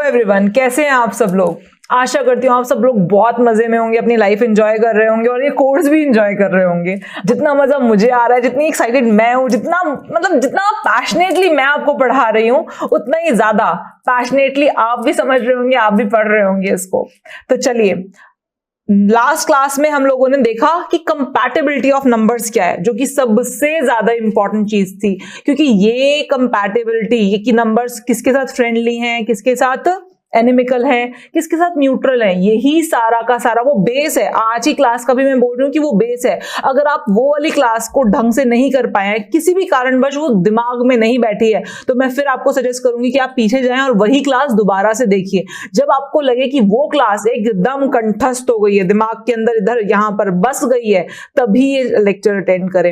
Everyone, कैसे हैं आप सब लोग। आशा करती हूँ आप सब लोग बहुत मजे में होंगे, अपनी लाइफ एंजॉय कर रहे होंगे और ये कोर्स भी एंजॉय कर रहे होंगे। जितना मजा मुझे आ रहा है, जितनी एक्साइटेड मैं हूँ, जितना पैशनेटली मैं आपको पढ़ा रही हूँ, उतना ही ज्यादा पैशनेटली आप भी समझ रहे होंगे, आप भी पढ़ रहे होंगे इसको। तो चलिए, लास्ट क्लास में हम लोगों ने देखा कि कंपैटिबिलिटी ऑफ नंबर्स क्या है, जो कि सबसे ज्यादा इंपॉर्टेंट चीज थी, क्योंकि ये कंपैटिबिलिटी, ये कि नंबर्स किसके साथ फ्रेंडली हैं, किसके साथ एनिमिकल है, किसके साथ न्यूट्रल है, यही सारा का सारा वो बेस है। आज की क्लास का भी मैं बोल रही हूँ कि वो बेस है। अगर आप वो वाली क्लास को ढंग से नहीं कर पाए हैं, किसी भी कारणवश वो दिमाग में नहीं बैठी है, तो मैं फिर आपको सजेस्ट करूंगी कि आप पीछे जाएं और वही क्लास दोबारा से देखिए। जब आपको लगे कि वो क्लास एकदम कंठस्थ हो गई है, दिमाग के अंदर इधर यहाँ पर बस गई है, तभी ये लेक्चर अटेंड करें।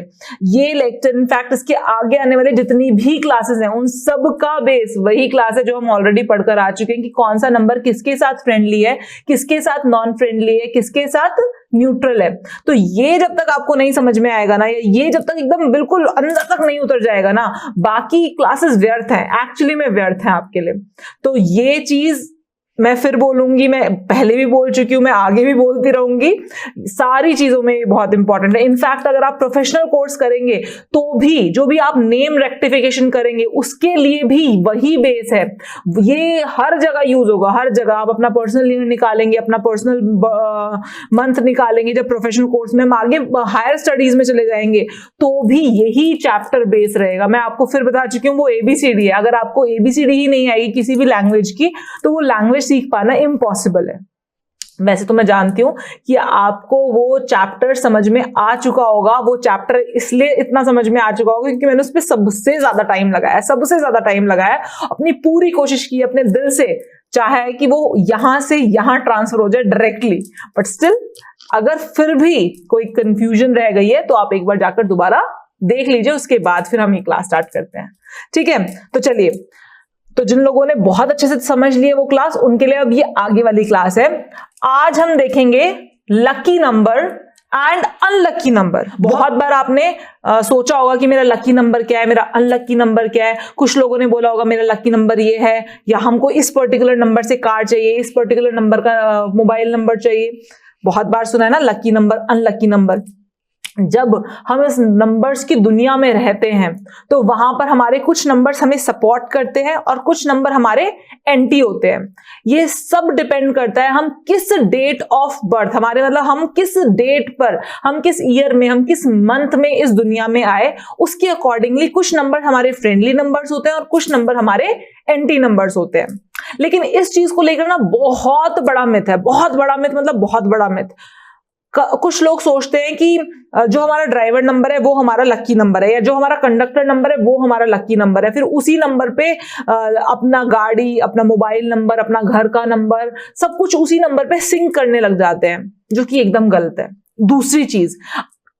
ये लेक्चर, इनफैक्ट इसके आगे आने वाले जितनी भी क्लासेस हैं, उन सब का बेस वही क्लास है जो हम ऑलरेडी पढ़कर आ चुके हैं कि कौन सा नंबर किसके साथ फ्रेंडली है, किसके साथ नॉन फ्रेंडली है, किसके साथ न्यूट्रल है। तो ये जब तक आपको नहीं समझ में आएगा ना, ये जब तक एकदम बिल्कुल अंदर तक नहीं उतर जाएगा ना, बाकी क्लासेस व्यर्थ हैं, एक्चुअली में व्यर्थ हैं आपके लिए। तो ये चीज मैं फिर बोलूंगी, मैं पहले भी बोल चुकी हूं, मैं आगे भी बोलती रहूंगी, सारी चीजों में बहुत इंपॉर्टेंट है। इनफैक्ट अगर आप प्रोफेशनल कोर्स करेंगे तो भी, जो भी आप नेम रेक्टिफिकेशन करेंगे, उसके लिए भी वही बेस है। ये हर जगह यूज होगा, हर जगह। आप अपना पर्सनल यूनिट निकालेंगे, अपना पर्सनल मंथ निकालेंगे, जब प्रोफेशनल कोर्स में हम आगे हायर स्टडीज में चले जाएंगे तो भी यही चैप्टर बेस रहेगा। मैं आपको फिर बता चुकी हूँ, वो ABCD है। अगर आपको ABCD ही नहीं आएगी किसी भी लैंग्वेज की, तो वो लैंग्वेज सीख पाना इम्पॉसिबल है। वैसे तो मैं जानती हूं कि आपको वो चैप्टर समझ में आ चुका होगा। वो चैप्टर इसलिए इतना समझ में आ चुका होगा क्योंकि मैंने उस पर सबसे ज्यादा टाइम लगाया, अपनी पूरी कोशिश की, अपने दिल से चाहा है कि वो यहां से यहां ट्रांसफर हो जाए डायरेक्टली। बट स्टिल, अगर फिर भी कोई कंफ्यूजन रह गई है तो आप एक बार जाकर दोबारा देख लीजिए, उसके बाद फिर हम ये क्लास स्टार्ट करते हैं। ठीक है, तो चलिए, तो जिन लोगों ने बहुत अच्छे से समझ लिए वो क्लास, उनके लिए अब ये आगे वाली क्लास है। आज हम देखेंगे lucky number and unlucky number. बहुत बार आपने सोचा होगा कि मेरा लकी नंबर क्या है, मेरा अनलकी नंबर क्या है। कुछ लोगों ने बोला होगा मेरा लकी नंबर ये है, या हमको इस पर्टिकुलर नंबर से कार्ड चाहिए, इस पर्टिकुलर नंबर का मोबाइल नंबर चाहिए। बहुत बार सुना है ना, लकी नंबर, अनलकी नंबर। जब हम इस नंबर्स की दुनिया में रहते हैं तो वहां पर हमारे कुछ नंबर्स हमें सपोर्ट करते हैं और कुछ नंबर हमारे एंटी होते हैं। ये सब डिपेंड करता है हम किस डेट ऑफ बर्थ, हमारे मतलब हम किस डेट पर, हम किस ईयर में, हम किस मंथ में इस दुनिया में आए, उसके अकॉर्डिंगली कुछ नंबर हमारे फ्रेंडली नंबर्स होते हैं और कुछ नंबर हमारे एंटी नंबर्स होते हैं। लेकिन इस चीज को लेकर ना बहुत बड़ा मिथ है, बहुत बड़ा मिथ, मतलब बहुत बड़ा मिथ। कुछ लोग सोचते हैं कि जो हमारा ड्राइवर नंबर है वो हमारा लकी नंबर है, या जो हमारा कंडक्टर नंबर है वो हमारा लकी नंबर है। फिर उसी नंबर पे अपना गाड़ी, अपना मोबाइल नंबर, अपना घर का नंबर, सब कुछ उसी नंबर पे सिंक करने लग जाते हैं, जो कि एकदम गलत है। दूसरी चीज,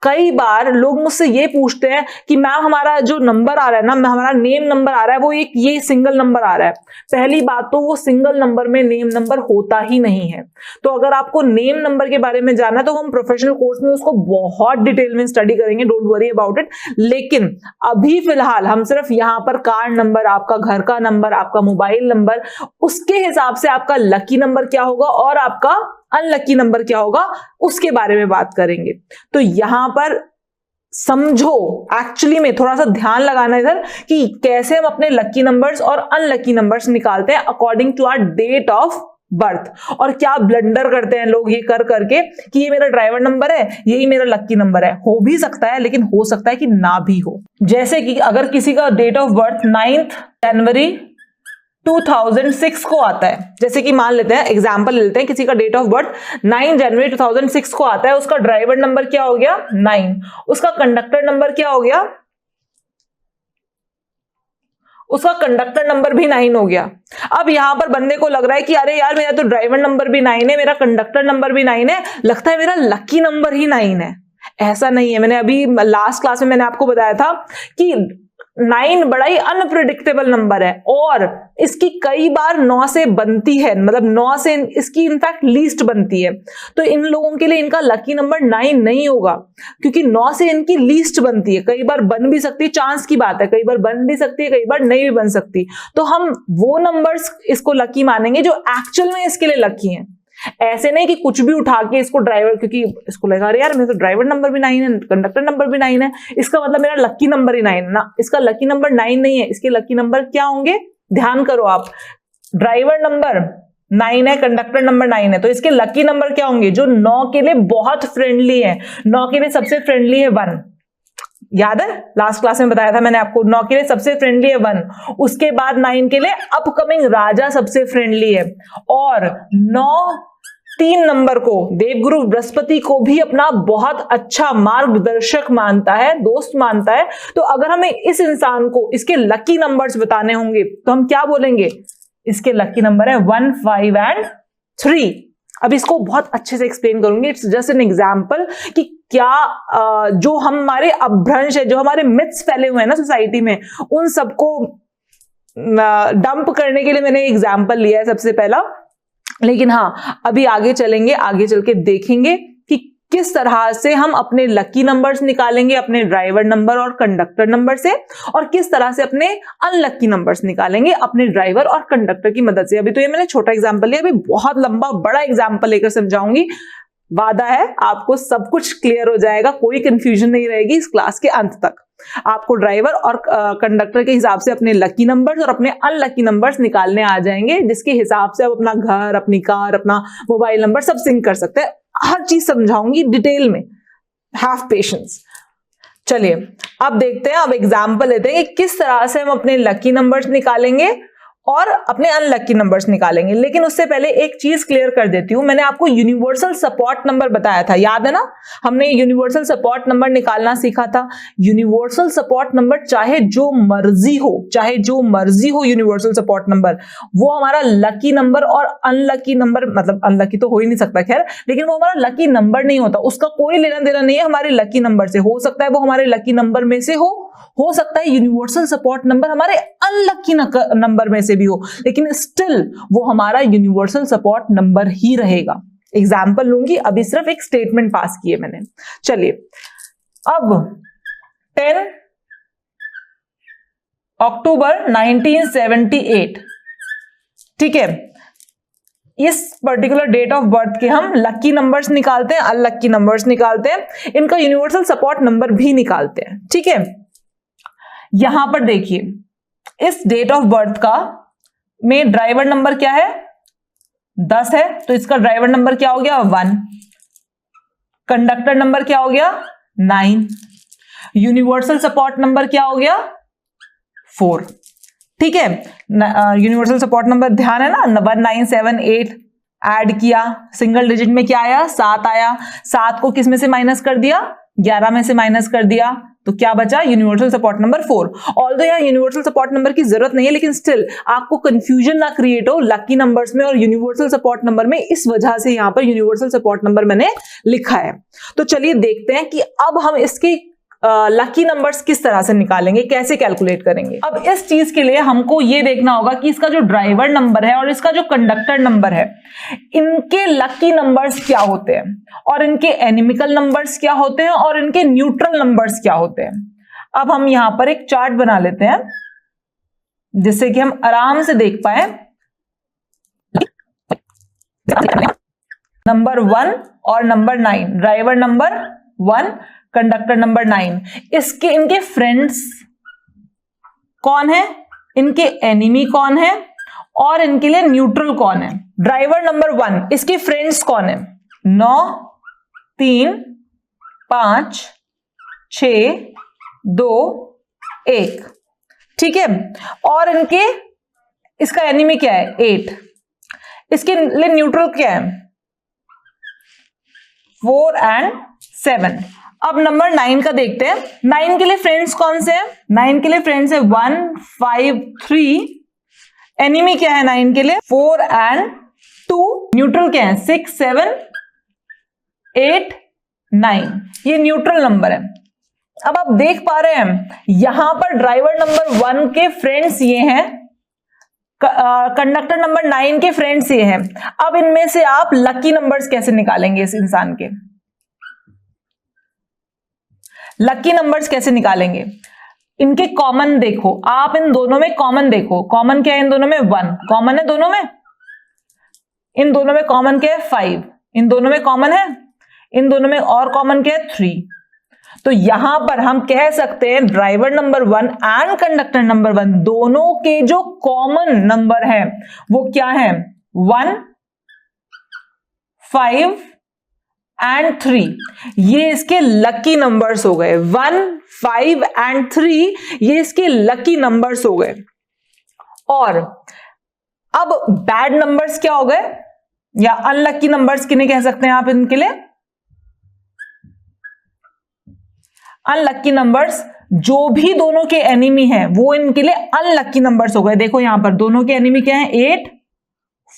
कई बार लोग मुझसे ये पूछते हैं कि मैम हमारा जो नंबर आ रहा है ना, हमारा नेम नंबर आ रहा है, वो एक ये सिंगल नंबर आ रहा है। पहली बात तो वो सिंगल नंबर में नेम नंबर होता ही नहीं है। तो अगर आपको नेम नंबर के बारे में जानना है तो हम प्रोफेशनल कोर्स में उसको बहुत डिटेल में स्टडी करेंगे, डोंट वरी अबाउट इट। लेकिन अभी फिलहाल हम सिर्फ यहाँ पर कार्ड नंबर, आपका घर का नंबर, आपका मोबाइल नंबर, उसके हिसाब से आपका लकी नंबर क्या होगा और आपका अनलकी नंबर क्या होगा, उसके बारे में बात करेंगे। तो यहां पर समझो, एक्चुअली में थोड़ा सा ध्यान लगाना इधर कि कैसे हम अपने लकी नंबर्स और अनलकी नंबर्स निकालते हैं according to our date of birth. और क्या ब्लंडर करते हैं लोग ये कर करके कि ये मेरा ड्राइवर नंबर है, यही मेरा लकी नंबर है। हो भी सकता है, लेकिन हो सकता है कि ना भी हो। जैसे कि अगर किसी का डेट ऑफ बर्थ 9 जनवरी 2006 को आता है, जैसे कि मान लेते हैं, एग्जांपल लेते हैं, किसी का डेट ऑफ बर्थ 9 जनवरी 2006 को आता है, उसका ड्राइवर नंबर क्या हो गया 9, उसका कंडक्टर नंबर क्या हो गया, उसका कंडक्टर नंबर भी 9 हो गया। अब यहां पर बंदे को लग रहा है कि अरे यार, मेरा तो ड्राइवर नंबर भी 9 है, मेरा कंडक्टर नंबर भी 9 है, लगता है मेरा लकी नंबर ही 9 है। ऐसा नहीं है। मैंने अभी लास्ट क्लास में मैंने आपको बताया था कि 9 बड़ा ही अनप्रिडिक्टेबल नंबर है और इसकी कई बार 9 से बनती है, मतलब 9 से इसकी इनफैक्ट लीस्ट बनती है। तो इन लोगों के लिए इनका लकी नंबर 9 नहीं होगा, क्योंकि 9 से इनकी लीस्ट बनती है। कई बार बन भी सकती है, चांस की बात है, कई बार बन भी सकती है, कई बार नहीं भी बन सकती। तो हम वो नंबर्स इसको लकी मानेंगे जो एक्चुअल में इसके लिए लकी हैं। ऐसे नहीं कि कुछ भी उठा के इसको ड्राइवर, क्योंकि इसको लगा अरे यार मेरे तो ड्राइवर नंबर भी 9 है, कंडक्टर नंबर भी 9 है, इसका मतलब मेरा लकी नंबर ही 9 है ना। इसका लकी नंबर 9 नहीं है, इसके लकी नंबर क्या होंगे, ध्यान करो आप। ड्राइवर नंबर 9 है, कंडक्टर नंबर 9 है, तो इसके लकी नंबर क्या होंगे जो 9 के लिए बहुत फ्रेंडली है। 9 के लिए सबसे फ्रेंडली है 1, याद है लास्ट क्लास में बताया था मैंने आपको, 9 के लिए सबसे फ्रेंडली है 1। उसके बाद 9 के लिए अपकमिंग राजा सबसे फ्रेंडली है। और 3 नंबर को देवगुरु बृहस्पति को भी अपना बहुत अच्छा मार्गदर्शक मानता है, दोस्त मानता है। तो अगर हमें इस इंसान को इसके लकी नंबर्स बताने होंगे तो हम क्या बोलेंगे, इसके लकी नंबर है 1, 5 एंड 3। अब इसको बहुत अच्छे से एक्सप्लेन करूंगी, इट्स जस्ट एन एग्जाम्पल कि क्या जो हमारे अपभ्रंश है, जो हमारे मिथ्स फैले हुए हैं ना सोसाइटी में, उन सबको डंप करने के लिए मैंने एग्जाम्पल लिया है सबसे पहला। लेकिन हाँ, अभी आगे चलेंगे, आगे चल के देखेंगे कि किस तरह से हम अपने लकी नंबर्स निकालेंगे अपने ड्राइवर नंबर और कंडक्टर नंबर से, और किस तरह से अपने अनलकी नंबर्स निकालेंगे अपने ड्राइवर और कंडक्टर की मदद से। अभी तो ये मैंने छोटा एग्जांपल लिया, अभी बहुत लंबा बड़ा एग्जांपल लेकर समझाऊंगी। वादा है आपको सब कुछ क्लियर हो जाएगा, कोई कंफ्यूजन नहीं रहेगी इस क्लास के अंत तक। आपको ड्राइवर और कंडक्टर के हिसाब से अपने लकी नंबर्स और अपने अनलकी नंबर्स निकालने आ जाएंगे, जिसके हिसाब से आप अपना घर, अपनी कार, अपना मोबाइल नंबर सब सिंक कर सकते हैं। हर चीज समझाऊंगी डिटेल में, हैव पेशेंस। चलिए अब देखते हैं, अब एग्जाम्पल लेते हैं कि किस तरह से हम अपने लकी नंबर्स निकालेंगे और अपने अनलकी नंबर्स निकालेंगे। लेकिन उससे पहले एक चीज क्लियर कर देती हूं, मैंने आपको यूनिवर्सल सपोर्ट नंबर बताया था, याद है ना, हमने यूनिवर्सल सपोर्ट नंबर निकालना सीखा था। यूनिवर्सल सपोर्ट नंबर चाहे जो मर्जी हो, चाहे जो मर्जी हो, यूनिवर्सल सपोर्ट नंबर वो हमारा लकी नंबर और अनलकी नंबर, मतलब अनलकी तो हो ही नहीं सकता खैर, लेकिन वो हमारा लकी नंबर नहीं होता, उसका कोई लेना देना नहीं है हमारे लकी नंबर से। हो सकता है वो हमारे लकी नंबर में से हो सकता है यूनिवर्सल सपोर्ट नंबर हमारे अनलकी नंबर में से भी हो, लेकिन स्टिल वो हमारा यूनिवर्सल सपोर्ट नंबर ही रहेगा। एग्जाम्पल लूंगी, अभी सिर्फ एक स्टेटमेंट पास किए मैंने। चलिए अब 10 अक्टूबर 1978, ठीक है, इस पर्टिकुलर डेट ऑफ बर्थ के हम लकी नंबर्स निकालते हैं, अनलकी नंबर्स निकालते हैं, इनका यूनिवर्सल सपोर्ट नंबर भी निकालते हैं, ठीक है। यहां पर देखिए इस डेट ऑफ बर्थ का में ड्राइवर नंबर क्या है, 10 है, तो इसका ड्राइवर नंबर क्या हो गया 1। कंडक्टर नंबर क्या हो गया 9। यूनिवर्सल सपोर्ट नंबर क्या हो गया 4, ठीक है। यूनिवर्सल सपोर्ट नंबर ध्यान है ना, 1978 ऐड किया, सिंगल डिजिट में क्या आया 7 आया, 7 को किस में से माइनस कर दिया 11 में से माइनस कर दिया, तो क्या बचा यूनिवर्सल सपोर्ट नंबर 4। ऑल्दो यहाँ यूनिवर्सल सपोर्ट नंबर की जरूरत नहीं है, लेकिन स्टिल आपको कंफ्यूजन ना क्रिएट हो लकी नंबर्स में और यूनिवर्सल सपोर्ट नंबर में, इस वजह से यहाँ पर यूनिवर्सल सपोर्ट नंबर मैंने लिखा है। तो चलिए देखते हैं कि अब हम इसके लकी नंबर्स किस तरह से निकालेंगे, कैसे कैलकुलेट करेंगे। अब इस चीज के लिए हमको ये देखना होगा कि इसका जो ड्राइवर नंबर है और इसका जो कंडक्टर नंबर है, इनके लकी नंबर्स क्या होते हैं और इनके एनिमिकल नंबर्स क्या होते हैं और इनके न्यूट्रल नंबर्स क्या होते हैं। अब हम यहां पर एक चार्ट बना लेते हैं जिससे कि हम आराम से देख पाए। नंबर 1 और number 9, driver number 1, conductor number 9, इनके फ्रेंड्स कौन है, इनके एनिमी कौन है और इनके लिए न्यूट्रल कौन है। ड्राइवर नंबर 1, इसके फ्रेंड्स कौन है 9, 3, 5, 6, 2, 1, ठीक है। और इसका एनिमी क्या है 8, इसके लिए न्यूट्रल क्या है 4 एंड 7। अब नंबर 9 का देखते हैं, 9 के लिए फ्रेंड्स कौन से हैं, 9 के लिए फ्रेंड्स है 1, 5, 3, एनिमी क्या है 9 के लिए 4 एंड 2, न्यूट्रल क्या है 6, 7, 8, 9, ये न्यूट्रल नंबर है, अब आप देख पा रहे हैं यहां पर ड्राइवर नंबर 1 के फ्रेंड्स ये हैं, कंडक्टर नंबर 9 के फ्रेंड्स ये हैं। अब इनमें से आप लकी नंबर्स कैसे निकालेंगे? इस इंसान के लकी नंबर्स कैसे निकालेंगे? इनके कॉमन देखो, आप इन दोनों में कॉमन देखो। कॉमन क्या है इन दोनों में? 1 कॉमन है दोनों में। इन दोनों में कॉमन क्या है? 5। इन दोनों में कॉमन है। इन दोनों में और कॉमन क्या है? 3। तो यहां पर हम कह सकते हैं driver number 1 and conductor number 1 दोनों के जो कॉमन नंबर है वो क्या है? 1, 5 एंड 3। ये इसके लकी नंबर्स हो गए। 1, 5 एंड 3 ये इसके लकी नंबर्स हो गए। और अब बैड नंबर्स क्या हो गए या अनलकी नंबर्स किन्हें कह सकते हैं आप इनके लिए? अनलकी नंबर्स जो भी दोनों के एनिमी हैं वो इनके लिए अनलकी नंबर्स हो गए। देखो यहां पर दोनों के एनिमी क्या है? 8,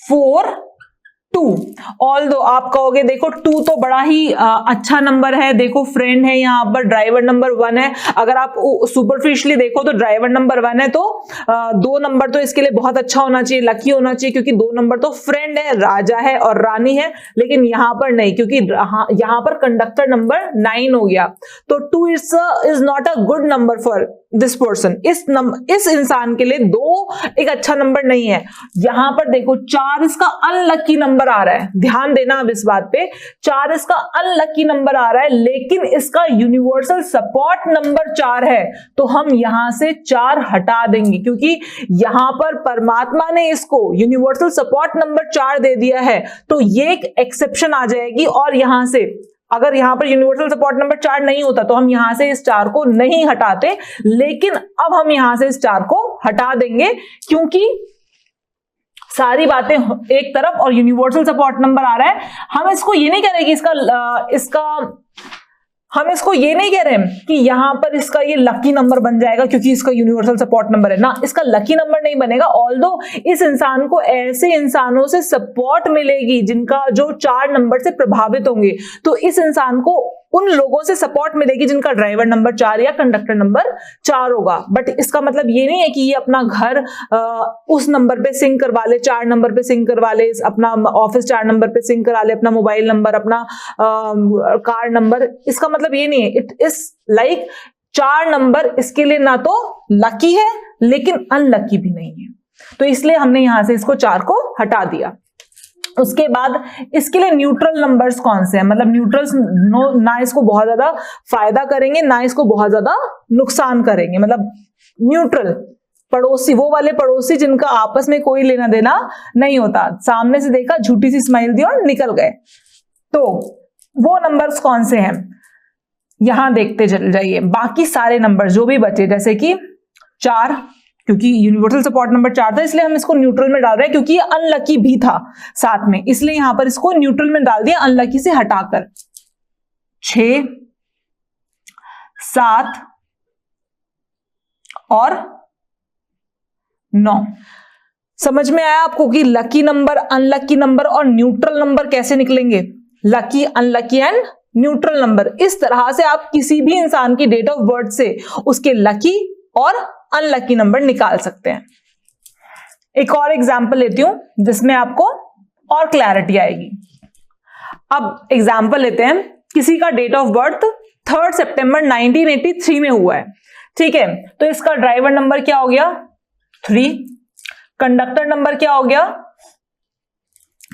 4, 2। ऑल्दो आप कहोगे देखो 2 तो बड़ा ही अच्छा नंबर है, देखो फ्रेंड है, यहां पर ड्राइवर नंबर 1 है। अगर आप सुपरफिशियली देखो तो ड्राइवर नंबर 1 है तो 2 नंबर तो इसके लिए बहुत अच्छा होना चाहिए, लकी होना चाहिए, क्योंकि 2 नंबर तो फ्रेंड है, राजा है और रानी है। लेकिन यहां पर नहीं, क्योंकि यहां पर कंडक्टर नंबर 9 हो गया। तो 2 is not a good number for this person. इस इंसान के लिए 2 एक अच्छा नंबर नहीं है। यहां पर देखो 4 इसका अनलकी नंबर आ रहा है। ध्यान देना अब इस बात पे, 4 इसका अनलकी नंबर आ रहा है, लेकिन इसका यूनिवर्सल सपोर्ट नंबर 4 है। तो हम यहां से 4 हटा देंगे, क्योंकि यहां पर परमात्मा ने इसको यूनिवर्सल सपोर्ट नंबर 4 दे दिया है। तो ये एक एक्सेप्शन आ जाएगी। और यहां से अगर यहां पर यूनिवर्सल सपोर्ट नंबर 4 नहीं होता तो हम यहां से इस 4 को नहीं हटाते, लेकिन अब हम यहां से इस 4 को हटा देंगे, क्योंकि सारी बातें एक तरफ और यूनिवर्सल सपोर्ट नंबर आ रहा है। हम इसको ये नहीं कह रहे कि हम इसको ये नहीं कह रहे कि यहां पर इसका ये लकी नंबर बन जाएगा क्योंकि इसका यूनिवर्सल सपोर्ट नंबर है ना, इसका लकी नंबर नहीं बनेगा। ऑल्दो इस इंसान को ऐसे इंसानों से सपोर्ट मिलेगी जिनका जो 4 नंबर से प्रभावित होंगे, तो इस इंसान को उन लोगों से सपोर्ट मिलेगी जिनका ड्राइवर नंबर 4 या कंडक्टर नंबर 4 होगा। बट इसका मतलब ये नहीं है कि ये अपना घर उस नंबर पे सिंक करवा ले, 4 नंबर पे सिंक करवा ले, अपना ऑफिस 4 नंबर पे सिंक करा ले, अपना मोबाइल नंबर, अपना कार नंबर। इसका मतलब ये नहीं है। इट इज लाइक 4 नंबर इसके लिए ना तो लकी है लेकिन अनलकी भी नहीं है। तो इसलिए हमने यहां से इसको 4 को हटा दिया। उसके बाद इसके लिए न्यूट्रल नंबर्स कौन से हैं? मतलब न्यूट्रल्स ना इसको बहुत ज्यादा फायदा करेंगे ना इसको बहुत ज्यादा नुकसान करेंगे। मतलब न्यूट्रल पड़ोसी, वो वाले पड़ोसी जिनका आपस में कोई लेना देना नहीं होता, सामने से देखा, झूठी सी स्माइल दी और निकल गए। तो वो नंबर्स कौन से हैं यहां देखते चल जाइए। बाकी सारे नंबर जो भी बचे, जैसे कि 4, क्योंकि यूनिवर्सल सपोर्ट नंबर 4 था इसलिए हम इसको न्यूट्रल में डाल रहे हैं, क्योंकि ये अनलकी भी था साथ में, इसलिए यहां पर इसको न्यूट्रल में डाल दिया अनलकी से हटाकर। 6, 7 और 9। समझ में आया आपको कि लकी नंबर, अनलकी नंबर और न्यूट्रल नंबर कैसे निकलेंगे? Lucky, unlucky and neutral number. इस तरह से आप किसी भी इंसान की डेट ऑफ बर्थ से उसके लकी और अनलकी नंबर निकाल सकते हैं। एक और एग्जांपल लेती हूं जिसमें आपको और क्लैरिटी आएगी। अब एग्जांपल लेते हैं, किसी का डेट ऑफ बर्थ 3 सितंबर 1983 में हुआ है, ठीक है। तो इसका ड्राइवर नंबर क्या हो गया? 3। कंडक्टर नंबर क्या हो गया?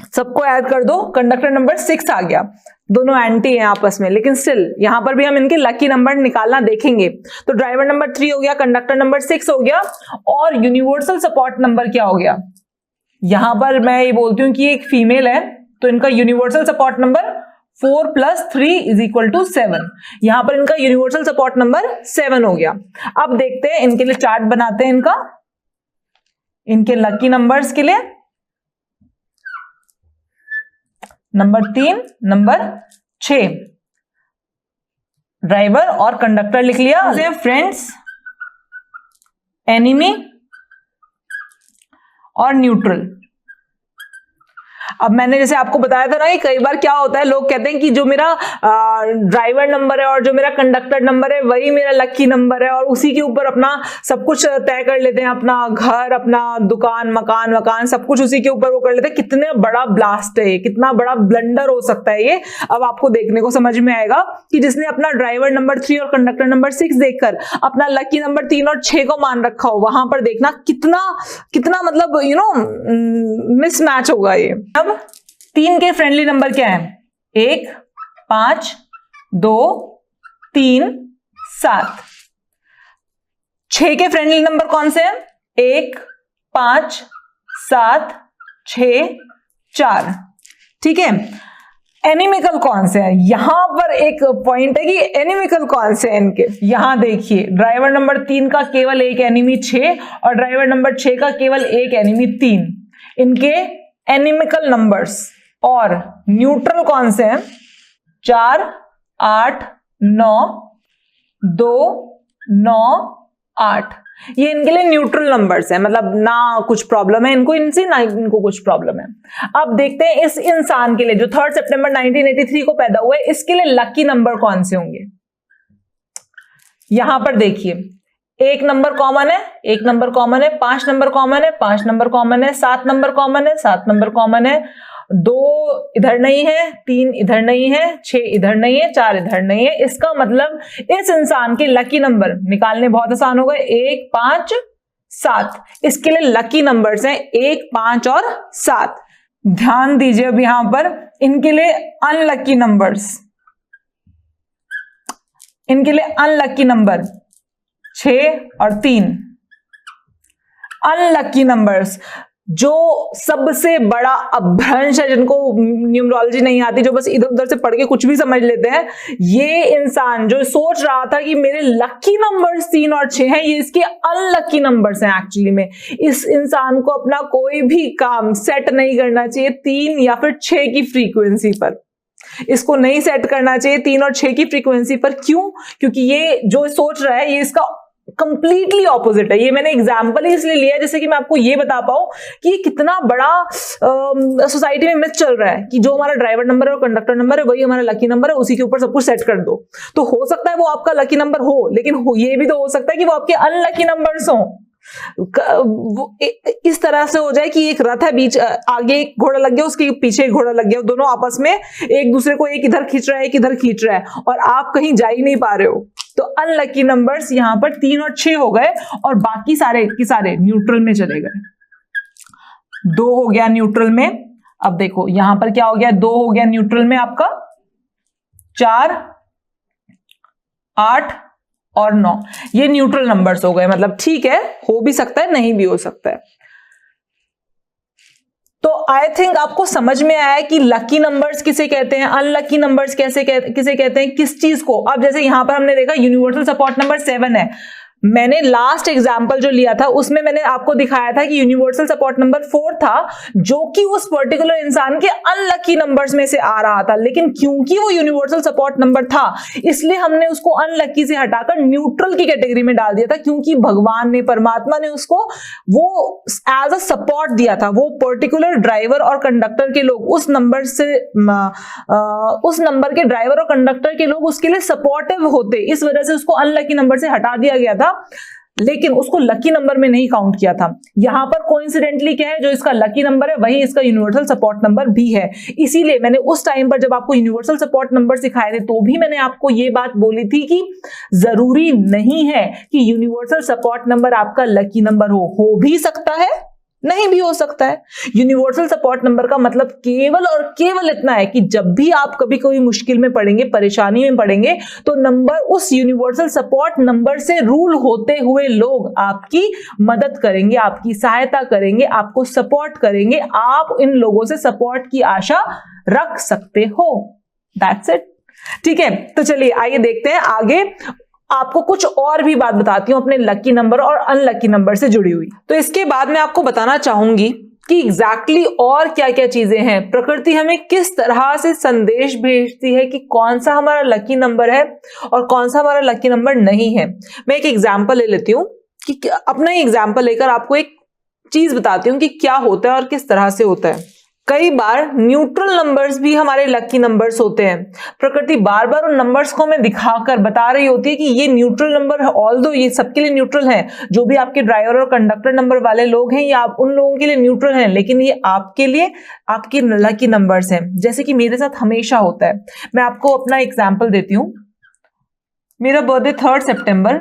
सबको ऐड कर दो, कंडक्टर नंबर 6 आ गया। दोनों एंटी हैं आपस में, लेकिन स्टिल यहां पर भी हम इनके लकी नंबर निकालना देखेंगे। तो ड्राइवर नंबर 3 हो गया, कंडक्टर नंबर 6 हो गया, और यूनिवर्सल सपोर्ट नंबर क्या हो गया? यहां पर मैं ये बोलती हूं कि एक फीमेल है तो इनका यूनिवर्सल सपोर्ट नंबर 4 + 3 = 7। यहां पर इनका यूनिवर्सल सपोर्ट नंबर 7 हो गया। अब देखते हैं इनके लिए चार्ट बनाते हैं इनका, इनके लकी नंबर्स के लिए। नंबर 3, नंबर 6 ड्राइवर और कंडक्टर लिख लिया। फ्रेंड्स, एनिमी और न्यूट्रल। अब मैंने जैसे आपको बताया था ना कि कई बार क्या होता है, लोग कहते हैं कि जो मेरा ड्राइवर नंबर है और जो मेरा कंडक्टर नंबर है वही मेरा लकी नंबर है, और उसी के ऊपर अपना सब कुछ तय कर लेते हैं, अपना घर, अपना दुकान, मकान वकान सब कुछ उसी के ऊपर वो कर लेते हैं। कितना बड़ा ब्लास्ट है ये, कितना बड़ा ब्लंडर हो सकता है ये, अब आपको देखने को समझ में आएगा कि जिसने अपना ड्राइवर नंबर 3 और कंडक्टर नंबर 6 देखकर अपना लकी नंबर 3 और 6 को मान रखा हो, वहां पर देखना कितना कितना मतलब मिसमैच होगा ये। अब 3 के फ्रेंडली नंबर क्या है? 1, 5, 2, 3, 7। 6 के फ्रेंडली नंबर कौन से हैं? 1, 5, 7, 6, 4। ठीक है, एनिमिकल कौन से हैं? यहां पर एक पॉइंट है कि एनिमिकल कौन से हैं इनके। यहां देखिए, ड्राइवर नंबर 3 का केवल एक एनिमी 6 और ड्राइवर नंबर 6 का केवल एक एनिमी 3, इनके एनिमिकल नंबर्स। और न्यूट्रल कौन से हैं? 4, 8, 9, 2, 9, 8। ये इनके लिए न्यूट्रल नंबर्स है, मतलब ना कुछ प्रॉब्लम है इनको इनसे, ना इनको कुछ प्रॉब्लम है। अब देखते हैं इस इंसान के लिए जो 3 सितंबर 1983 को पैदा हुआ है, इसके लिए लकी नंबर कौन से होंगे? यहां पर देखिए, 1 नंबर कॉमन है, 1 नंबर कॉमन है, 5 नंबर कॉमन है, 5 नंबर कॉमन है, 7 नंबर कॉमन है, 7 नंबर कॉमन है, 2 इधर नहीं है, 3 इधर नहीं है, 6 इधर नहीं है, 4 इधर नहीं है। इसका मतलब इस इंसान के लकी नंबर निकालने बहुत आसान हो गए, 1, 5, 7। इसके लिए लकी नंबर्स हैं 1, 5 और 7। ध्यान दीजिए अब यहां पर इनके लिए अनलकी नंबर्स, इनके लिए अनलकी नंबर 6 और 3। अनलकी नंबर्स जो सबसे बड़ा अपभ्रंश है, जिनको न्यूमरोलॉजी नहीं आती, जो बस इधर उधर से पढ़ के कुछ भी समझ लेते हैं, ये इंसान जो सोच रहा था कि मेरे लकी नंबर्स 3 और 6 हैं, ये इसके अनलकी नंबर्स हैं। एक्चुअली में इस इंसान को अपना कोई भी काम सेट नहीं करना चाहिए 3 या फिर 6 की फ्रीक्वेंसी पर। इसको नहीं सेट करना चाहिए 3 और 6 की फ्रीक्वेंसी पर। क्यों? क्योंकि ये जो सोच रहा है ये इसका कंप्लीटली ऑपोजिट है। ये मैंने एग्जांपल ही इसलिए लिया है जैसे कि मैं आपको ये बता पाऊं कि ये कितना बड़ा सोसाइटी में मिथ चल रहा है कि जो हमारा ड्राइवर नंबर है और कंडक्टर नंबर है वही हमारा लकी नंबर है, उसी के ऊपर सब कुछ सेट कर दो। तो हो सकता है वो आपका लकी नंबर हो, लेकिन ये भी तो हो सकता है कि वो आपके अनलकी नंबर्स हो। इस तरह से हो जाए कि एक रथ है, बीच आगे एक घोड़ा लग गया, उसके पीछे एक घोड़ा लग गया, दोनों आपस में एक दूसरे को, एक इधर खींच रहा है एक इधर खींच रहा है, और आप कहीं जा ही नहीं पा रहे हो। तो अनलकी नंबर्स यहां पर 3 और 6 हो गए, और बाकी सारे के सारे न्यूट्रल में चले गए। 2 हो गया न्यूट्रल में। अब देखो यहां पर क्या हो गया, 2 हो गया न्यूट्रल में आपका, 4, 8 और 9, ये न्यूट्रल नंबर्स हो गए। मतलब ठीक है, हो भी सकता है, नहीं भी हो सकता है। तो आई थिंक आपको समझ में आया कि लकी नंबर्स किसे कहते हैं, अनलकी नंबर्स किसे कहते हैं, किस चीज को। अब जैसे यहां पर हमने देखा यूनिवर्सल सपोर्ट नंबर 7 है। मैंने लास्ट एग्जाम्पल जो लिया था उसमें मैंने आपको दिखाया था कि यूनिवर्सल सपोर्ट नंबर 4 था, जो कि उस पर्टिकुलर इंसान के अनलकी नंबर्स में से आ रहा था। लेकिन क्योंकि वो यूनिवर्सल सपोर्ट नंबर था, इसलिए हमने उसको अनलकी से हटाकर न्यूट्रल की कैटेगरी में डाल दिया था, क्योंकि भगवान ने, परमात्मा ने उसको वो एज अ सपोर्ट दिया था। वो पर्टिकुलर ड्राइवर और कंडक्टर के लोग उस नंबर से उस नंबर के ड्राइवर और कंडक्टर के लोग उसके लिए सपोर्टिव होते, इस वजह से उसको अनलकी नंबर से हटा दिया गया था, लेकिन उसको लकी नंबर में नहीं काउंट किया था। यहां पर कोइंसिडेंटली क्या है, जो इसका लकी नंबर है वही इसका यूनिवर्सल सपोर्ट नंबर भी है। इसीलिए मैंने उस टाइम पर जब आपको यूनिवर्सल सपोर्ट नंबर सिखाए थे तो भी मैंने आपको ये बात बोली थी कि जरूरी नहीं है कि यूनिवर्सल सपोर्ट नंबर आपका लकी नंबर हो भी सकता है, नहीं भी हो सकता है। यूनिवर्सल सपोर्ट नंबर का मतलब केवल और केवल इतना है कि जब भी आप कभी कोई मुश्किल में पड़ेंगे, परेशानी में पड़ेंगे, तो नंबर उस यूनिवर्सल सपोर्ट नंबर से रूल होते हुए लोग आपकी मदद करेंगे, आपकी सहायता करेंगे, आपको सपोर्ट करेंगे। आप इन लोगों से सपोर्ट की आशा रख सकते हो। That's it. ठीक है, तो चलिए आइए देखते हैं आगे। आपको कुछ और भी बात बताती हूं अपने लकी नंबर और अनलकी नंबर से जुड़ी हुई। तो इसके बाद मैं आपको बताना चाहूंगी कि एग्जैक्टली और क्या क्या चीजें हैं, प्रकृति हमें किस तरह से संदेश भेजती है कि कौन सा हमारा लकी नंबर है और कौन सा हमारा लकी नंबर नहीं है। मैं एक एग्जाम्पल ले लेती हूँ कि अपना ही एग्जाम्पल लेकर आपको एक चीज बताती हूँ कि क्या होता है और किस तरह से होता है। कई बार न्यूट्रल नंबर्स भी हमारे लकी नंबर्स होते हैं। प्रकृति बार बार उन नंबर्स को हमें दिखाकर बता रही होती है कि ये न्यूट्रल नंबर है, ऑल्दो ये सबके लिए न्यूट्रल है, जो भी आपके ड्राइवर और कंडक्टर नंबर वाले लोग हैं ये आप उन लोगों के लिए न्यूट्रल हैं, लेकिन ये आपके लिए आपके लकी नंबर्स हैं, जैसे कि मेरे साथ हमेशा होता है। मैं आपको अपना एग्जाम्पल देती हूँ। मेरा बर्थडे 3 सितंबर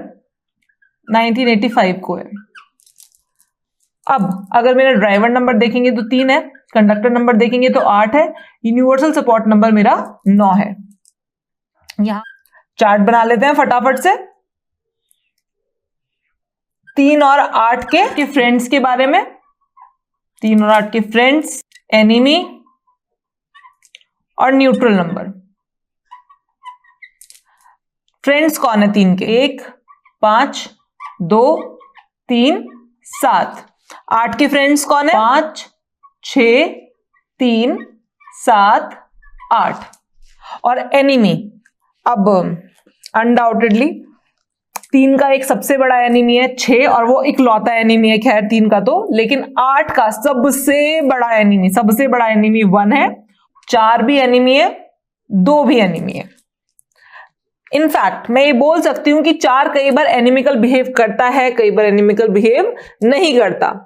1985 को है। अब अगर मेरा ड्राइवर नंबर देखेंगे तो 3 है, कंडक्टर नंबर देखेंगे तो 8 है, यूनिवर्सल सपोर्ट नंबर मेरा 9 है। यहां चार्ट बना लेते हैं फटाफट से। 3 और 8 के फ्रेंड्स के बारे में, 3 और 8 के फ्रेंड्स, एनिमी और न्यूट्रल नंबर। फ्रेंड्स कौन है 3 के? 1, 5, 2, 3, 7। 8 के फ्रेंड्स कौन है? 5, 6, 3, 7, 8। और एनिमी, अब अनडाउटेडली 3 का एक सबसे बड़ा एनिमी है 6, और वो इकलौता एनिमी है खैर 3 का तो, लेकिन 8 का सबसे बड़ा एनिमी 1 है, 4 भी एनिमी है, 2 भी एनिमी है। इनफैक्ट मैं ये बोल सकती हूं कि 4 कई बार एनिमिकल बिहेव करता है, कई बार एनिमिकल बिहेव नहीं करता।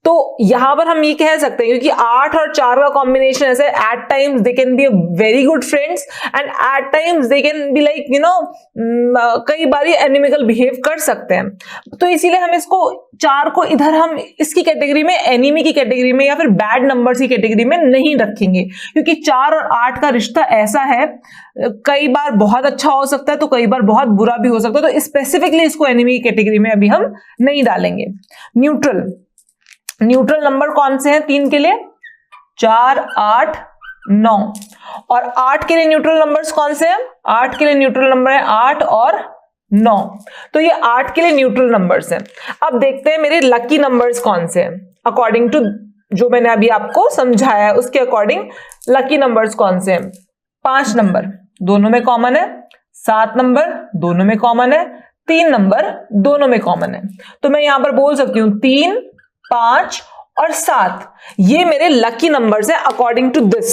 तो यहां पर हम ये कह सकते हैं क्योंकि 8 और 4 का कॉम्बिनेशन ऐसे, at times they can be a very good friends and at times they can be like कई बार ये एनिमिकल बिहेव कर सकते हैं। तो इसीलिए हम इसको 4 को इधर हम इसकी कैटेगरी में, एनिमी की कैटेगरी में या फिर बैड नंबर्स की कैटेगरी में नहीं रखेंगे, क्योंकि 4 और 8 का रिश्ता ऐसा है, कई बार बहुत अच्छा हो सकता है तो कई बार बहुत बुरा भी हो सकता है, तो स्पेसिफिकली इसको एनिमी की कैटेगरी में अभी हम नहीं डालेंगे। न्यूट्रल नंबर कौन से हैं 3 के लिए? 4, 8, 9। और 8 के लिए न्यूट्रल नंबर्स कौन से हैं? 8 के लिए न्यूट्रल नंबर है 8 और 9। तो ये 8 के लिए न्यूट्रल नंबर्स हैं। अब देखते हैं मेरे लकी नंबर्स कौन से हैं। अकॉर्डिंग टू जो मैंने अभी आपको समझाया है उसके अकॉर्डिंग लकी नंबर्स कौन से हैं? 5 नंबर दोनों में कॉमन है, 7 नंबर दोनों में कॉमन है, 3 नंबर दोनों में कॉमन है। तो मैं यहां पर बोल सकती हूं 3, 5 और 7 ये मेरे लकी नंबर्स हैं अकॉर्डिंग टू दिस।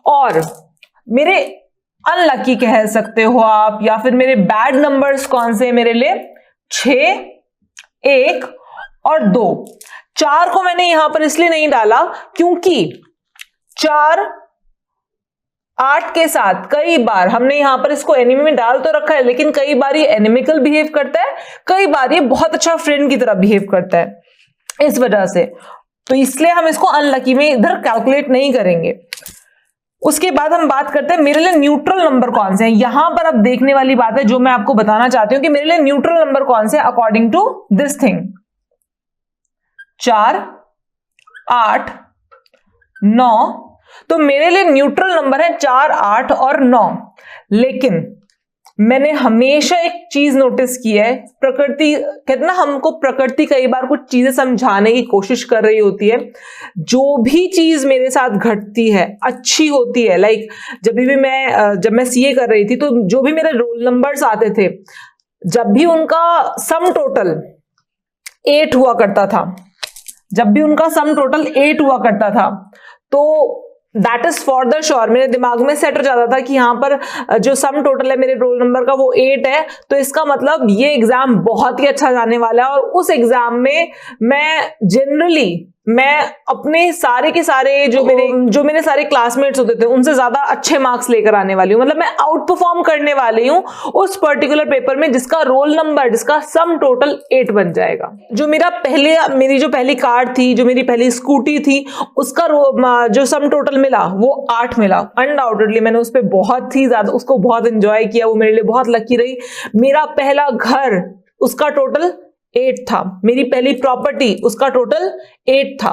और मेरे अनलकी कह सकते हो आप, या फिर मेरे बैड नंबर्स कौन से हैं मेरे लिए? 6, 1 और 2। 4 को मैंने यहां पर इसलिए नहीं डाला क्योंकि 4 8 के साथ कई बार हमने यहां पर इसको एनिमी में डाल तो रखा है, लेकिन कई बार ये एनिमिकल बिहेव करता है, कई बार ये बहुत अच्छा फ्रेंड की तरह बिहेव करता है, इस वजह से। तो इसलिए हम इसको अनलकी में इधर कैलकुलेट नहीं करेंगे। उसके बाद हम बात करते हैं मेरे लिए न्यूट्रल नंबर कौन से हैं। यहां पर अब देखने वाली बात है जो मैं आपको बताना चाहती हूं कि मेरे लिए न्यूट्रल नंबर कौन से अकॉर्डिंग टू दिस थिंग। 4, 8, 9। तो मेरे लिए न्यूट्रल नंबर है 4, 8 और 9। लेकिन मैंने हमेशा एक चीज नोटिस की है, प्रकृति कहते ना, हमको प्रकृति कई बार कुछ चीजें समझाने की कोशिश कर रही होती है। जो भी चीज मेरे साथ घटती है अच्छी होती है। लाइक जब मैं सीए कर रही थी तो जो भी मेरे रोल नंबर्स आते थे, जब भी उनका सम टोटल 8 हुआ करता था, तो that is for the sure मेरे दिमाग में सेट हो जाता था कि यहाँ पर जो सम टोटल है मेरे रोल नंबर का वो 8 है, तो इसका मतलब ये एग्जाम बहुत ही अच्छा जाने वाला है। और उस एग्जाम में मैं अपने सारे के सारे जो मेरे सारे क्लासमेट्स होते थे उनसे ज्यादा अच्छे मार्क्स लेकर आने वाली हूँ। मतलब मैं आउट परफॉर्म करने वाली हूँ उस पर्टिकुलर पेपर में जिसका रोल नंबर, जिसका सम टोटल 8 बन जाएगा। मेरी जो पहली कार थी, जो मेरी पहली स्कूटी थी, उसका जो सम टोटल मिला वो 8 मिला। अनडाउटेडली मैंने उस पर बहुत ही ज्यादा उसको बहुत एंजॉय किया, वो मेरे लिए बहुत लकी रही। मेरा पहला घर, उसका टोटल 8 था। मेरी पहली प्रॉपर्टी, उसका टोटल 8 था।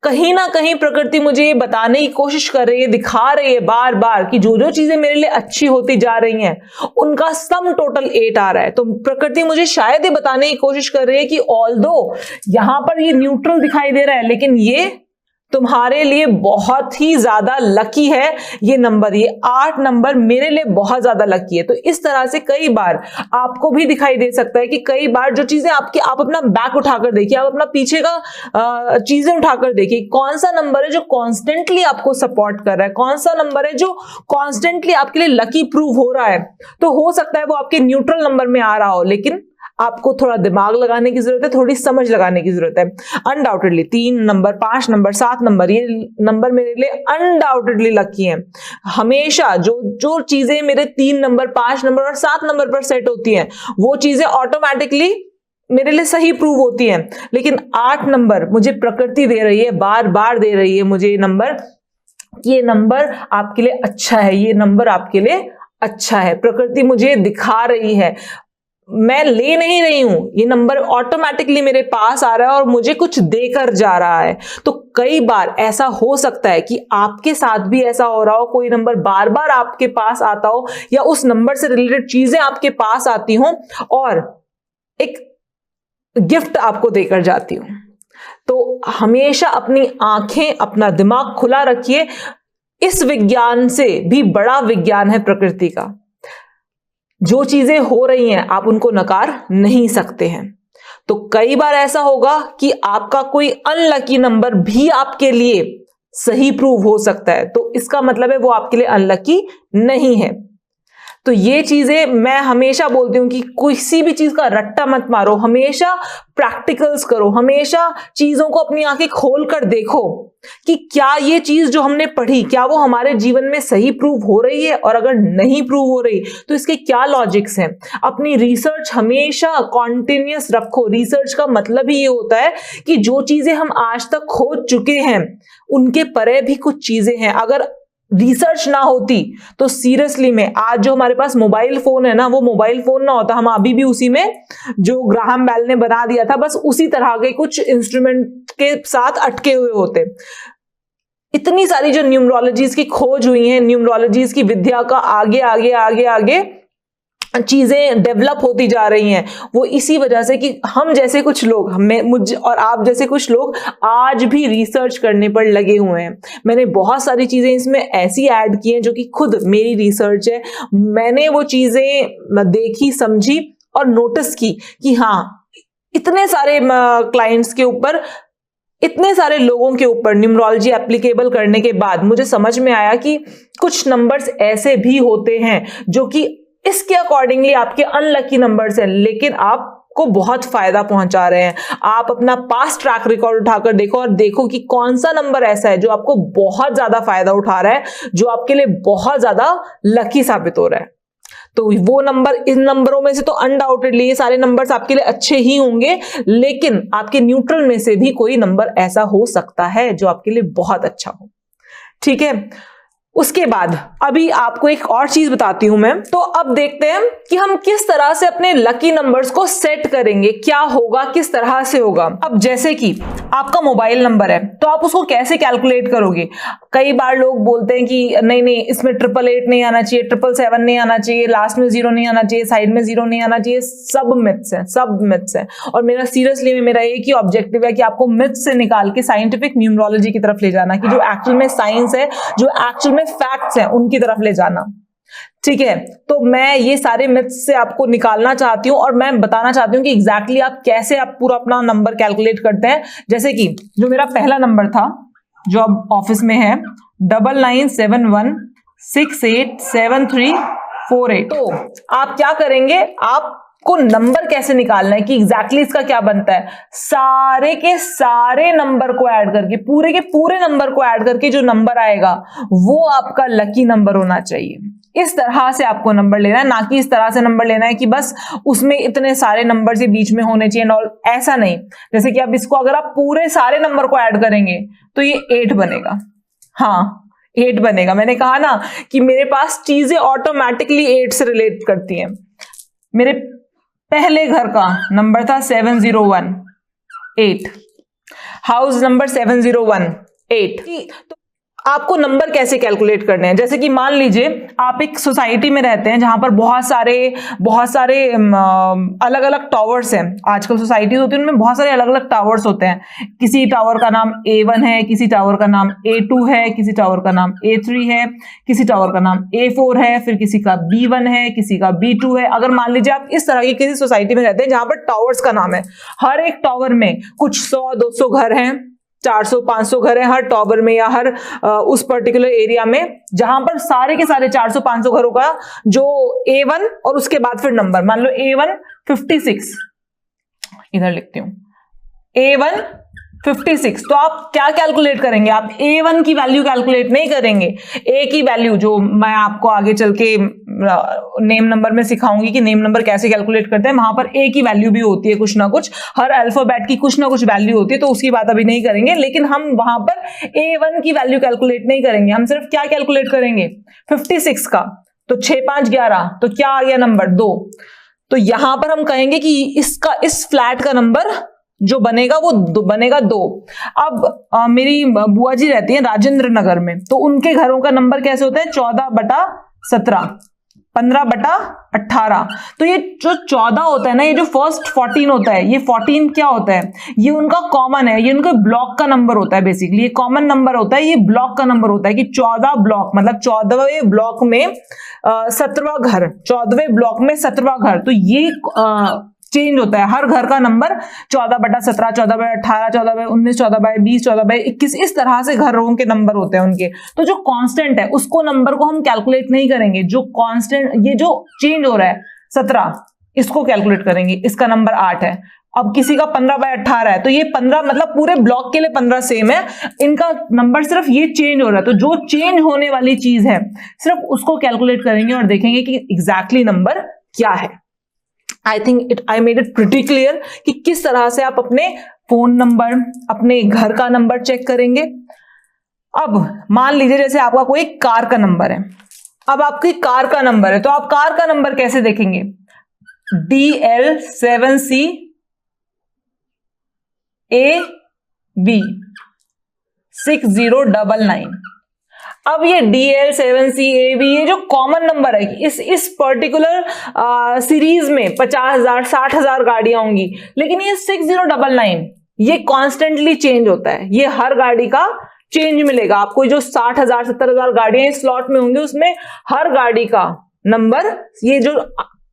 कहीं ना कहीं प्रकृति मुझे ये बताने की कोशिश कर रही है, दिखा रही है बार बार कि जो जो चीजें मेरे लिए अच्छी होती जा रही हैं उनका सम टोटल 8 आ रहा है। तो प्रकृति मुझे शायद ये बताने की कोशिश कर रही है कि ऑल्दो यहां पर ये न्यूट्रल दिखाई दे रहा है, लेकिन ये तुम्हारे लिए बहुत ही ज्यादा लकी है ये नंबर, ये 8 नंबर मेरे लिए बहुत ज्यादा लकी है। तो इस तरह से कई बार आपको भी दिखाई दे सकता है कि कई बार जो चीजें आपकी, आप अपना बैक उठाकर देखिए, आप अपना पीछे का चीजें उठाकर देखिए, कौन सा नंबर है जो कॉन्स्टेंटली आपको सपोर्ट कर रहा है, कौन सा नंबर है जो कॉन्स्टेंटली आपके लिए लकी प्रूव हो रहा है। तो हो सकता है वो आपके न्यूट्रल नंबर में आ रहा हो, लेकिन आपको थोड़ा दिमाग लगाने की जरूरत है, थोड़ी समझ लगाने की जरूरत है। अनडाउटेडली 3 नंबर, 5 नंबर, 7 नंबर, ये नंबर मेरे लिए अनडाउटेडली लकी हैं। हमेशा जो चीजें मेरे 3 नंबर, 5 नंबर और 7 नंबर पर सेट होती हैं, वो चीजें ऑटोमेटिकली मेरे लिए सही प्रूव होती हैं। लेकिन 8 नंबर मुझे प्रकृति दे रही है, बार बार दे रही है मुझे ये नंबर आपके लिए अच्छा है, ये नंबर आपके लिए अच्छा है। प्रकृति मुझे दिखा रही है, मैं ले नहीं रही हूं, ये नंबर ऑटोमेटिकली मेरे पास आ रहा है और मुझे कुछ देकर जा रहा है। तो कई बार ऐसा हो सकता है कि आपके साथ भी ऐसा हो रहा हो, कोई नंबर बार बार आपके पास आता हो या उस नंबर से रिलेटेड चीजें आपके पास आती हों और एक गिफ्ट आपको देकर जाती हूं। तो हमेशा अपनी आंखें, अपना दिमाग खुला रखिए। इस विज्ञान से भी बड़ा विज्ञान है प्रकृति का। जो चीजें हो रही हैं आप उनको नकार नहीं सकते हैं। तो कई बार ऐसा होगा कि आपका कोई अनलकी नंबर भी आपके लिए सही प्रूव हो सकता है, तो इसका मतलब है वो आपके लिए अनलकी नहीं है। तो ये चीजें मैं हमेशा बोलती हूं कि किसी भी चीज का रट्टा मत मारो, हमेशा प्रैक्टिकल्स करो, हमेशा चीजों को अपनी आंखें खोल कर देखो कि क्या ये चीज जो हमने पढ़ी, क्या वो हमारे जीवन में सही प्रूव हो रही है, और अगर नहीं प्रूव हो रही तो इसके क्या लॉजिक्स हैं। अपनी रिसर्च हमेशा कॉन्टिन्यूअस रखो। रिसर्च का मतलब ही ये होता है कि जो चीजें हम आज तक खोज चुके हैं उनके परे भी कुछ चीजें हैं। अगर रिसर्च ना होती तो सीरियसली में आज जो हमारे पास मोबाइल फोन है ना, वो मोबाइल फोन ना होता, हम अभी भी उसी में जो ग्राहम बेल ने बना दिया था, बस उसी तरह के कुछ इंस्ट्रूमेंट के साथ अटके हुए होते। इतनी सारी जो न्यूमरोलॉजीज की खोज हुई है, न्यूमरोलॉजीज की विद्या का आगे आगे आगे आगे चीजें डेवलप होती जा रही हैं, वो इसी वजह से कि हम जैसे कुछ लोग, मुझ और आप जैसे कुछ लोग आज भी रिसर्च करने पर लगे हुए हैं। मैंने बहुत सारी चीजें इसमें ऐसी ऐड की हैं जो कि खुद मेरी रिसर्च है। मैंने वो चीजें देखी, समझी और नोटिस की कि हाँ, इतने सारे क्लाइंट्स के ऊपर, इतने सारे लोगों के ऊपर न्यूमरोलॉजी एप्लीकेबल करने के बाद मुझे समझ में आया कि कुछ नंबर्स ऐसे भी होते हैं जो कि इसके अकॉर्डिंगली आपके अनलकी नंबर्स हैं, लेकिन आपको बहुत फायदा पहुंचा रहे हैं। आप अपना पास्ट ट्रैक रिकॉर्ड उठाकर देखो और देखो कि कौन सा नंबर ऐसा है जो आपको बहुत ज्यादा फायदा उठा रहा है, जो आपके लिए बहुत ज्यादा लकी साबित हो रहा है। तो वो नंबर, इन नंबरों में से तो अनडाउटेडली ये सारे नंबर्स आपके लिए अच्छे ही होंगे, लेकिन आपके न्यूट्रल में से भी कोई नंबर ऐसा हो सकता है जो आपके लिए बहुत अच्छा हो। ठीक है, उसके बाद अभी आपको एक और चीज बताती हूं मैं। तो अब देखते हैं कि हम किस तरह से अपने लकी नंबर्स को सेट करेंगे, क्या होगा, किस तरह से होगा। अब जैसे कि आपका मोबाइल नंबर है तो आप उसको कैसे कैलकुलेट करोगे। कई बार लोग बोलते हैं कि नहीं इसमें 888 नहीं आना चाहिए, 777 नहीं आना चाहिए, लास्ट में 0 नहीं आना चाहिए, साइड में 0 नहीं आना चाहिए। सब मिथ्स हैं, सब मिथ्स हैं। और मेरा सीरियसली मेरा एक ही ऑब्जेक्टिव है कि आपको मिथ्स से निकाल के साइंटिफिक न्यूमरोलॉजी की तरफ ले जाना, कि जो एक्चुअल में साइंस है, जो एक्चुअल में फैक्ट्स हैं, उनकी तरफ ले जाना। ठीक है, तो मैं ये सारे मिथ्स से आपको निकालना चाहती हूं और मैं बताना चाहती हूं कि एग्जैक्टली आप कैसे आप पूरा अपना नंबर कैलकुलेट करते हैं। जैसे कि जो मेरा पहला नंबर था जो अब ऑफिस में है 9971687348। तो आप क्या करेंगे, आपको नंबर कैसे निकालना है कि एग्जैक्टली इसका क्या बनता है। सारे के सारे नंबर को ऐड करके, पूरे के पूरे नंबर को ऐड करके जो नंबर आएगा वो आपका लकी नंबर होना चाहिए। इस तरह से आपको नंबर लेना है, ना कि इस तरह से नंबर लेना है कि बस उसमें इतने सारे नंबर से बीच में होने चाहिए और ऐसा नहीं। जैसे कि अब इसको अगर आप पूरे सारे नंबर को ऐड करेंगे तो ये 8 बनेगा। हाँ, 8 बनेगा। मैंने कहा ना कि मेरे पास चीजें ऑटोमेटिकली 8 से रिलेट करती हैं। मेरे पहले घर का नंबर था 701, 8, हाउस नंबर 701, 8। तो आपको नंबर कैसे कैलकुलेट करने हैं। जैसे कि मान लीजिए आप एक सोसाइटी में रहते हैं जहां पर बहुत सारे अलग अलग टावर्स हैं। आजकल सोसाइटीज होती है उनमें बहुत सारे अलग अलग टावर्स होते हैं। किसी टावर का नाम A1 है, किसी टावर का नाम A2 है, किसी टावर का नाम A3 है, किसी टावर का नाम A4 है, फिर किसी का B1 है, किसी का B2 है। अगर मान लीजिए आप इस तरह की किसी सोसाइटी में रहते हैं जहां पर टावर्स का नाम है, हर एक टावर में कुछ 100-200 घर हैं, 400-500 घर है हर टावर में या हर उस पर्टिकुलर एरिया में, जहां पर सारे के सारे 400-500 घरों का जो A1 और उसके बाद फिर नंबर, मान लो A1 56, इधर लिखती हूं A1 56। तो आप क्या कैलकुलेट करेंगे, आप A1 की वैल्यू कैलकुलेट नहीं करेंगे, A की वैल्यू जो मैं आपको आगे चल के नेम नंबर में सिखाऊंगी कि नेम नंबर कैसे कैलकुलेट करते हैं, वहां पर A की वैल्यू भी होती है कुछ ना कुछ, हर अल्फाबेट की कुछ ना कुछ वैल्यू होती है, तो उसकी बात अभी नहीं करेंगे। लेकिन हम वहां पर A1 की वैल्यू कैलकुलेट नहीं करेंगे, हम सिर्फ क्या कैलकुलेट करेंगे 56 का। तो 6 5 11, तो क्या आ गया नंबर 2। तो यहां पर हम कहेंगे कि इस फ्लैट का नंबर जो बनेगा वो बनेगा 2। अब मेरी बुआ जी रहती है राजेंद्र नगर में, तो उनके घरों का नंबर कैसे होता है 14/17, 15/18। तो ये जो 14 होता है ना, ये जो फर्स्ट 14 होता है, ये 14 क्या होता है, ये उनका कॉमन है, ये उनके ब्लॉक का नंबर होता है। बेसिकली ये कॉमन नंबर होता है, ये ब्लॉक का नंबर होता है कि 14 ब्लॉक मतलब 14वें ब्लॉक में 17वां घर, 14वें ब्लॉक में 17वां घर। तो ये चेंज होता है, हर घर का नंबर 14/17, 14/18, 14/19, 14/20, 14/21, इस तरह से घरों के नंबर होते हैं उनके। तो जो कांस्टेंट है उसको नंबर को हम कैलकुलेट नहीं करेंगे, जो कांस्टेंट ये जो चेंज हो रहा है 17, इसको कैलकुलेट करेंगे, इसका नंबर 8 है। अब किसी का 15/18 है, तो ये 15 मतलब पूरे ब्लॉक के लिए 15 सेम है, इनका नंबर सिर्फ ये चेंज हो रहा है। तो जो चेंज होने वाली चीज है सिर्फ उसको कैलकुलेट करेंगे और देखेंगे कि एग्जैक्टली नंबर क्या है। I made it pretty clear कि किस तरह से आप अपने फोन नंबर, अपने घर का नंबर चेक करेंगे। अब मान लीजिए जैसे आपका कोई कार का नंबर है, अब आपकी कार का नंबर है, तो आप कार का नंबर कैसे देखेंगे, DL7C AB 6099। अब ये DL7CAB ये जो कॉमन नंबर है, इस पर्टिकुलर सीरीज में 50,000 60,000 गाड़ियां होंगी, लेकिन ये 6099 ये कॉन्स्टेंटली चेंज होता है, ये हर गाड़ी का चेंज मिलेगा आपको। जो 60,000 70,000 गाड़ियां इस स्लॉट में होंगी उसमें हर गाड़ी का नंबर, ये जो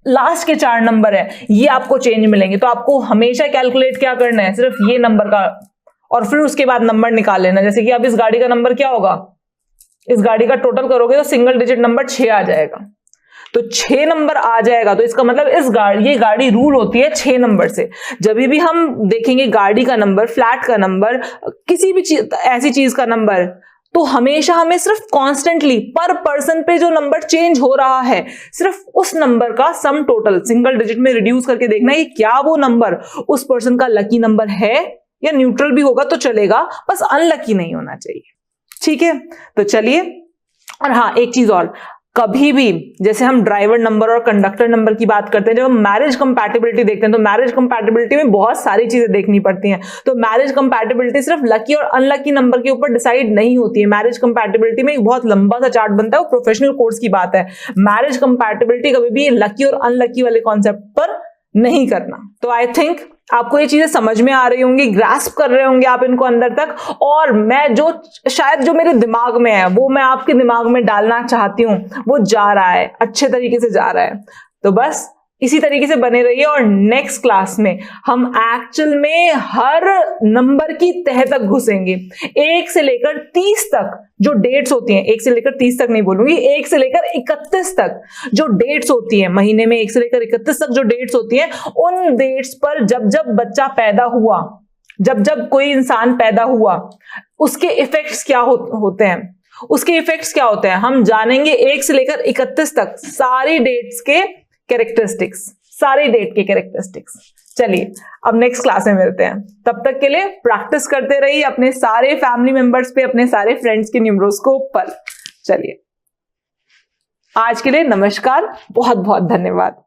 लास्ट के 4 नंबर है ये आपको चेंज मिलेंगे। तो आपको हमेशा कैलकुलेट क्या करना है, सिर्फ ये नंबर का, और फिर उसके बाद नंबर निकाल लेना। जैसे कि अब इस गाड़ी का नंबर क्या होगा, इस गाड़ी का टोटल करोगे तो सिंगल डिजिट नंबर 6 आ जाएगा, तो 6 नंबर आ जाएगा। तो इसका मतलब ये गाड़ी रूल होती है 6 नंबर से। जब भी हम देखेंगे गाड़ी का नंबर, फ्लैट का नंबर, किसी भी ऐसी चीज का नंबर, तो हमेशा हमें सिर्फ कॉन्स्टेंटली पर पर्सन पे जो नंबर चेंज हो रहा है, सिर्फ उस नंबर का सम टोटल सिंगल डिजिट में रिड्यूस करके देखना है कि क्या वो नंबर उस पर्सन का लकी नंबर है, या न्यूट्रल भी होगा तो चलेगा, बस अनलकी नहीं होना चाहिए। ठीक है, तो चलिए। और हाँ, एक चीज और, कभी भी जैसे हम ड्राइवर नंबर और कंडक्टर नंबर की बात करते हैं, जब हम मैरिज कंपैटिबिलिटी देखते हैं तो मैरिज कंपैटिबिलिटी में बहुत सारी चीजें देखनी पड़ती हैं। तो मैरिज कंपैटिबिलिटी सिर्फ लकी और अनलकी नंबर के ऊपर डिसाइड नहीं होती है। मैरिज कंपैटिबिलिटी में एक बहुत लंबा सा चार्ट बनता है, वो प्रोफेशनल कोर्स की बात है। मैरिज कंपैटिबिलिटी कभी भी लकी और अनलकी वाले कॉन्सेप्ट पर नहीं करना। तो आई थिंक आपको ये चीजें समझ में आ रही होंगी, ग्रास्प कर रहे होंगे आप इनको अंदर तक, और मैं जो मेरे दिमाग में है वो मैं आपके दिमाग में डालना चाहती हूँ, वो जा रहा है, अच्छे तरीके से जा रहा है। तो बस इसी तरीके से बने रहिए, और नेक्स्ट क्लास में हम एक्चुअल में हर नंबर की तह तक घुसेंगे। 1 से लेकर 30 तक जो डेट्स होती हैं, 1 से लेकर 30 तक नहीं बोलूंगी, 1 से लेकर 31 तक जो डेट्स होती हैं, महीने में 1 से लेकर 31 तक जो डेट्स होती हैं, उन डेट्स पर जब जब बच्चा पैदा हुआ, जब जब कोई इंसान पैदा हुआ, उसके इफेक्ट्स क्या होते हैं, उसके इफेक्ट्स क्या होते हैं, हम जानेंगे। 1 से लेकर 31 तक सारी डेट्स के कैरेक्टरिस्टिक्स, सारी डेट के कैरेक्टरिस्टिक्स। चलिए अब नेक्स्ट क्लास में मिलते हैं, तब तक के लिए प्रैक्टिस करते रहिए अपने सारे फैमिली मेंबर्स पे, अपने सारे फ्रेंड्स के न्यूमरोस्कोप पर। चलिए आज के लिए नमस्कार, बहुत बहुत धन्यवाद।